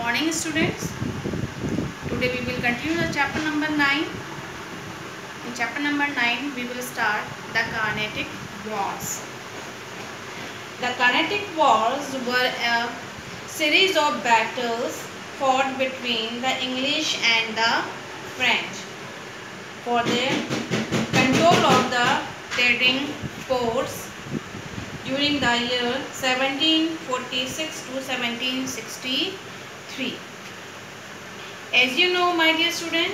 morning, students. Today we will continue the chapter number 9. In chapter number 9 we will start the Carnatic Wars. The Carnatic Wars were a series of battles fought between the English and the French for the control of the trading ports during the year 1746 to 1763. As you know, my dear student,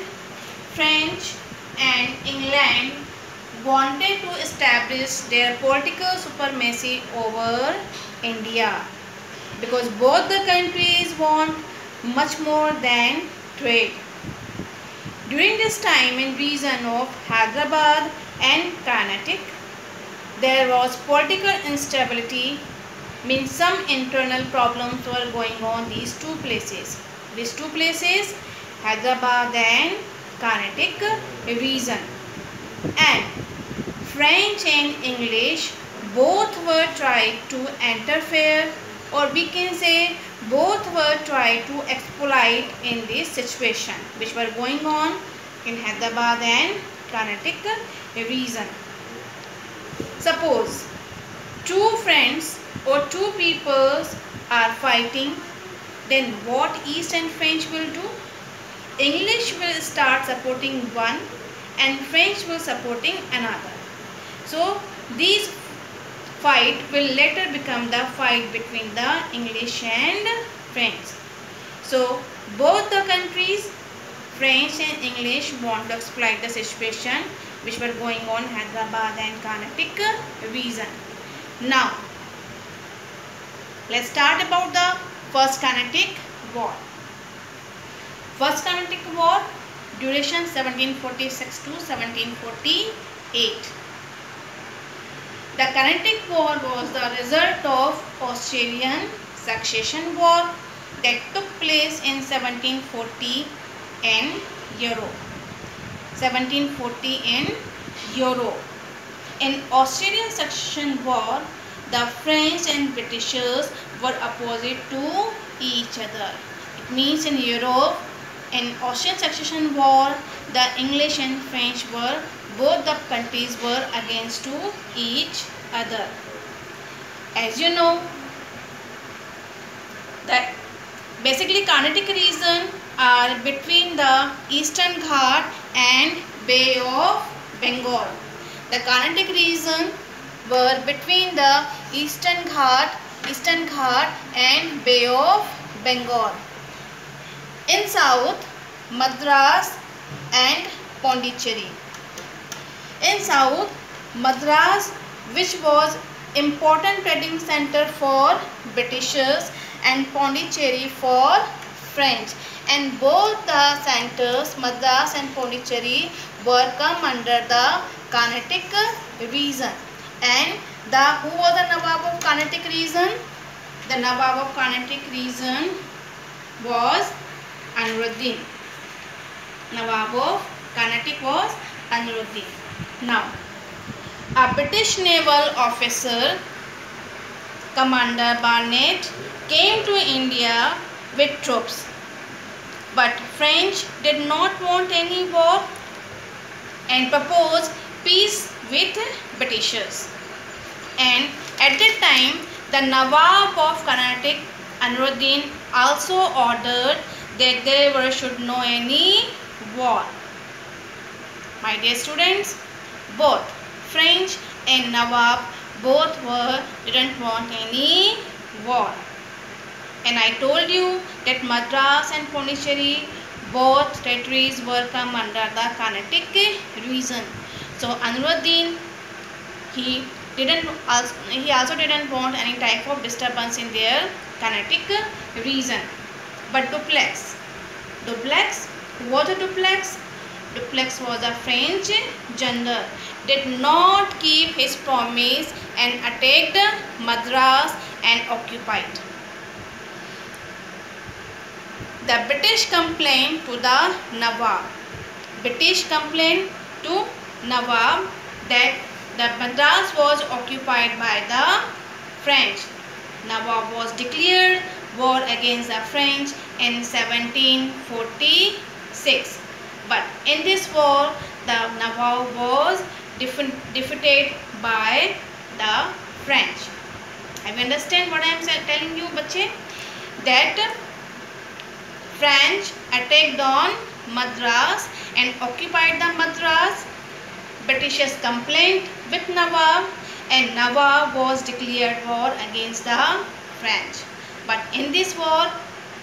French and England wanted to establish their political supremacy over India because both the countries want much more than trade. During this time, in region of Hyderabad and Carnatic, there was political instability, means some internal problems were going on these two places. These two places, Hyderabad and Carnatic region. And French and English both were tried to interfere, or we can say both were tried to exploit in this situation which were going on in Hyderabad and Carnatic region. Suppose two friends or two peoples are fighting, then what East and French will do? English will start supporting one and French will supporting another. So these fight will later become the fight between the English and French. So both the countries, French and English, want to exploit the situation which were going on Hyderabad and Carnatic region. Now, let's start about the First Carnatic War. First Carnatic War, duration 1746 to 1748. The Carnatic War was the result of Australian Succession War that took place in 1740 in Europe. 1740 in Europe. In Australian Succession War, the French and Britishers were opposite to each other. It means in Europe, in Australian Succession War, the English and French were, both the countries were against to each other. As you know, that basically Carnatic region are between the Eastern Ghat and Bay of Bengal. The Carnatic region were between the Eastern Ghat and Bay of Bengal. In south, Madras and Pondicherry. In south, Madras, which was important trading center for Britishers, and Pondicherry for French. And both the centers, Madras and Pondicherry, were come under the Carnatic region. And who was the Nawab of Carnatic region? The Nawab of Carnatic region was Aniruddin. Nawab of Carnatic was Aniruddin. Now, a British naval officer, Commander Barnett, came to India with troops. But French did not want any war and proposed peace with Britishers. And at that time, the Nawab of Carnatic, Aniruddin, also ordered that there should no any war. My dear students, both French and Nawab both didn't want any war. And I told you that Madras and Pondicherry, both territories were come under the Carnatic region. So Aniruddin, he also didn't want any type of disturbance in their Carnatic region. But Dupleix, who was a Dupleix? Dupleix was a French general, did not keep his promise and attacked Madras and occupied. The British complained to the Nawab. British complained to Nawab that the Madras was occupied by the French. Nawab was declared war against the French in 1746. But in this war, the Nawab was defeated by the French. Have you understand what I am telling you, bache? That French attacked on Madras and occupied the Madras. Britishers complained with Nawab, and Nawab was declared war against the French. But in this war,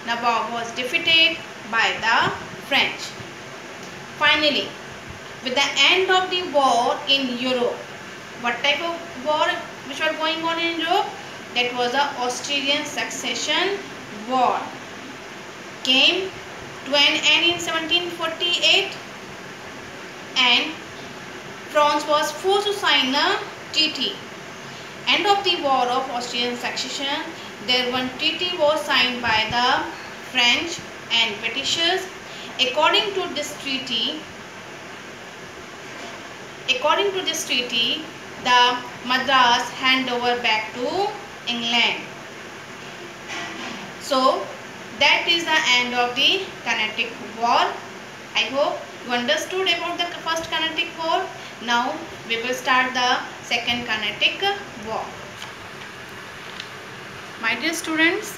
Nawab was defeated by the French. Finally, with the end of the war in Europe, what type of war which was going on in Europe? That was the Austrian Succession War. Came to an end in 1748, and France was forced to sign a treaty. End of the War of Austrian Succession, there one treaty was signed by the French and Britishers. According to this treaty, the Madras hand over back to England. So that is the end of the Carnatic War. I hope you understood about the first Carnatic War. Now we will start the second Carnatic War. My dear students,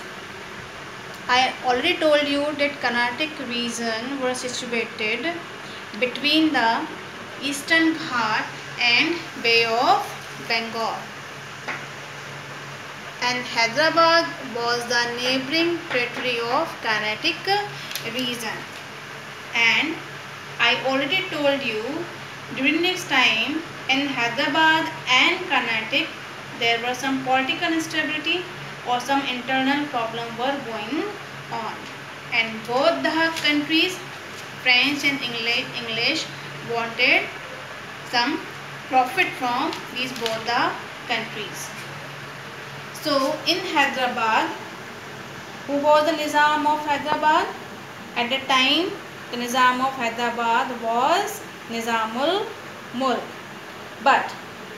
I already told you that Carnatic region was situated between the Eastern Ghat and Bay of Bengal, and Hyderabad was the neighboring territory of Carnatic region. And I already told you during this time in Hyderabad and Carnatic there was some political instability or some internal problem were going on, and both the countries, French and English, wanted some profit from these both the countries. So in Hyderabad, who was the Nizam of Hyderabad? At the time, the Nizam of Hyderabad was Nizamul Mulk. But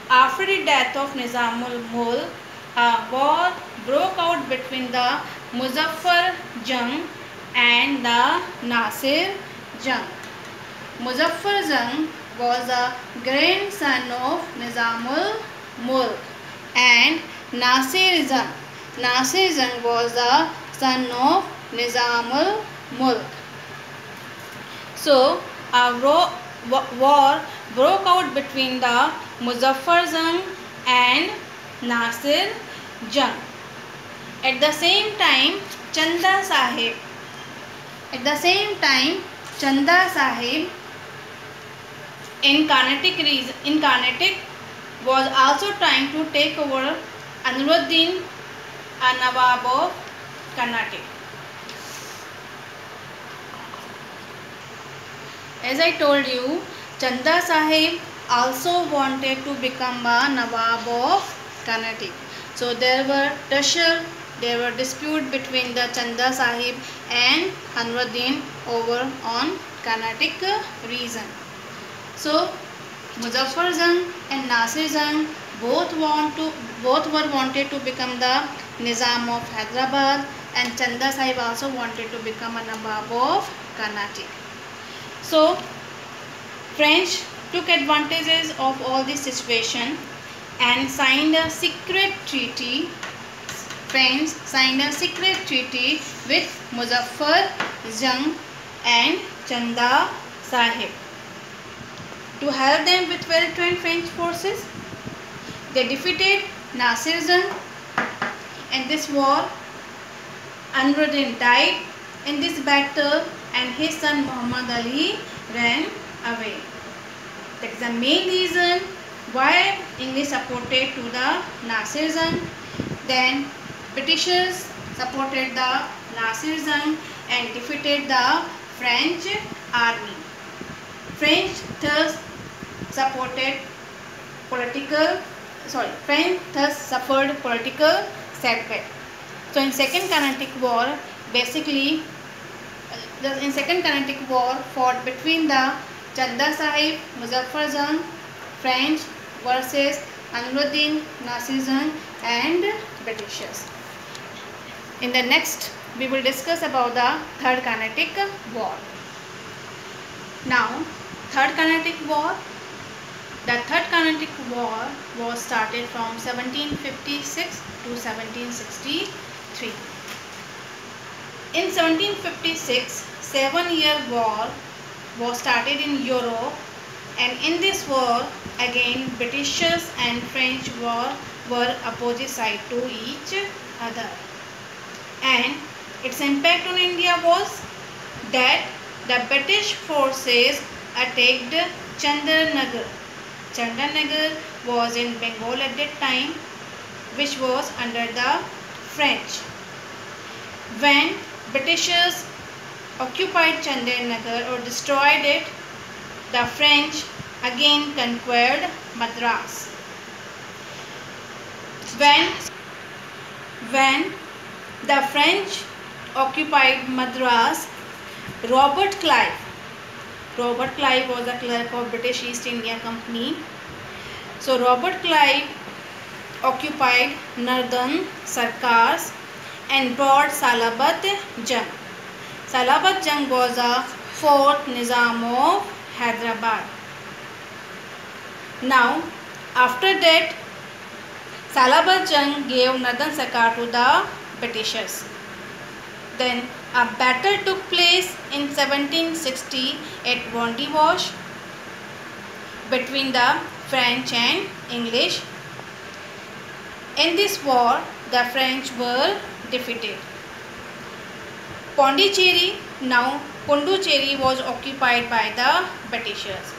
after the death of Nizamul Mulk, a war broke out between the Muzaffar Jung and the Nasir Jung. Muzaffar Jung was a grandson of Nizamul Mulk, and Nasir Jung was the son of Nizamul Mulk. So a war broke out between the Muzaffar Jung and Nasir Jung. At the same time, Chanda Sahib in Carnatic was also trying to take over Aniruddin, a Nawab of Carnatic. As I told you, Chanda Sahib also wanted to become a Nawab of Carnatic. So there were dispute between the Chanda Sahib and Aniruddin over on Carnatic region. So Muzaffar Jung and Nasir Jung both were wanted to become the Nizam of Hyderabad, and Chanda Sahib also wanted to become a Nawab of Carnatic. So French took advantages of all this situation and signed a secret treaty. French signed a secret treaty with Muzaffar Jung and Chanda Sahib to help them with well-trained French forces. They defeated Nasir Jung. In this war, Aniruddin died in this battle, and his son Muhammad Ali ran away. That is the main reason why English supported to the Nasir Jung. Then Britishers supported the Nasir Jung and defeated the French army. French thus suffered political setback. So in Second Carnatic War, basically in Second Carnatic War fought between the Chanda Sahib, Muzaffar Jung, French versus Aniruddin, Nasir Jung and Britishers. In the next we will discuss about the Third Carnatic War. Now, Third Carnatic War. The Third Carnatic War was started from 1756 to 1763. In 1756, 7-year war was started in Europe, and in this war again Britishers and French were opposite side to each other, and its impact on India was that the British forces attacked Chandarnagar. Chandarnagar was in Bengal at that time, which was under the French. When Britishers occupied Chandarnagar or destroyed it, the French again conquered Madras. When the French occupied Madras, Robert Clive was the clerk of British East India Company. So Robert Clive occupied northern Sarkars and brought Salabat Jung. Salabat Jung was a fourth Nizam of Hyderabad. Now, after that, Salabat Jung gave northern Sarkar to the Britishers. Then a battle took place in 1760 at Wandiwash between the French and English. In this war, the French were defeated. Pondicherry, now Pondicherry, was occupied by the Britishers.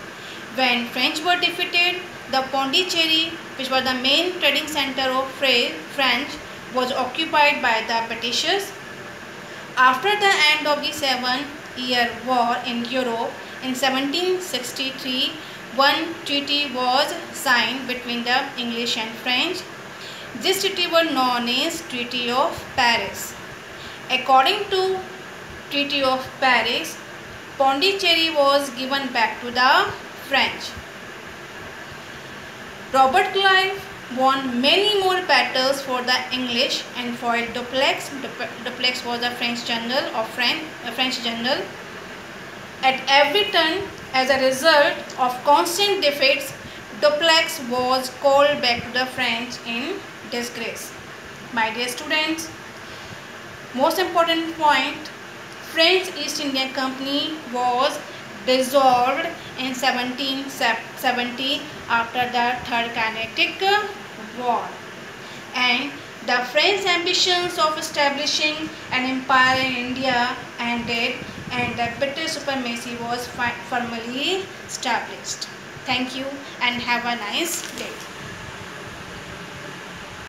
When French were defeated, the Pondicherry, which was the main trading center of French, was occupied by the Britishers. After the end of the 7-year war in Europe in 1763, one treaty was signed between the English and French. This treaty was known as Treaty of Paris. According to Treaty of Paris, Pondicherry was given back to the French. Robert Clive won many more battles for the English and foiled Dupleix. Dupleix was a French general At every turn, as a result of constant defeats, Dupleix was called back to the French in disgrace. My dear students, most important point, French East India Company was dissolved in 1770 after the Third Carnatic War, and the French ambitions of establishing an empire in India ended, and the British supremacy was firmly established. Thank you and have a nice day.